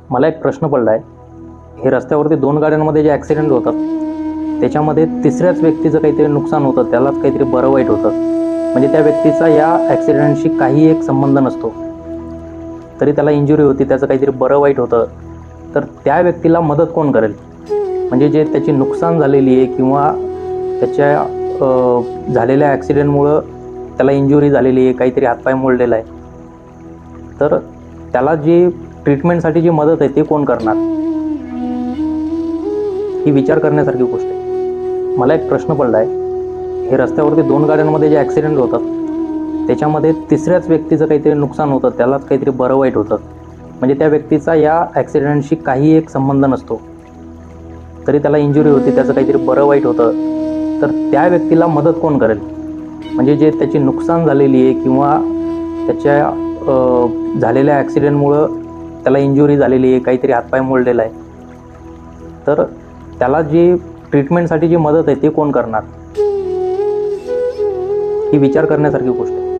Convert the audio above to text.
मला एक प्रश्न पडला आहे. हे रस्त्यावरती 2 गाड्यांमध्ये जे ॲक्सिडेंट होतात, त्याच्यामध्ये तिसऱ्याच व्यक्तीचं काहीतरी नुकसान होतं, त्यालाच काहीतरी बरं वाईट होतं. म्हणजे त्या व्यक्तीचा या ॲक्सिडेंटशी काही एक संबंध नसतो, तरी त्याला इंजुरी होती, त्याचं काहीतरी बरं वाईट होतं. तर त्या व्यक्तीला मदत कोण करेल? म्हणजे जे त्याची नुकसान झालेली आहे किंवा त्याच्या झालेल्या ॲक्सिडेंटमुळं त्याला इंजुरी झालेली आहे, काहीतरी हातपाय मोडलेला आहे, तर त्याला जी ट्रीटमेंटसाठी जी मदत आहे ते कोण करणार? ही विचार करण्यासारखी गोष्ट आहे. मला एक प्रश्न पडला आहे. हे रस्त्यावरती 2 गाड्यांमध्ये जे ॲक्सिडेंट होतात, त्याच्यामध्ये तिसऱ्याच व्यक्तीचं काहीतरी नुकसान होतं, त्यालाच काहीतरी बरं वाईट होतं. म्हणजे त्या व्यक्तीचा या ॲक्सिडेंटशी काही एक संबंध नसतो, तरी त्याला इंजुरी होती, त्याचं काहीतरी बरं वाईट होतं. तर त्या व्यक्तीला मदत कोण करेल? म्हणजे जे त्याची नुकसान झालेली आहे किंवा त्याच्या झालेल्या ॲक्सिडेंटमुळं त्याला इंजुरी झालेली आहे, काहीतरी हातपाय मोडलेला आहे, तर त्याला जी ट्रीटमेंटसाठी जी मदत आहे ते कोण करणार? ही विचार करण्यासारखी गोष्ट आहे.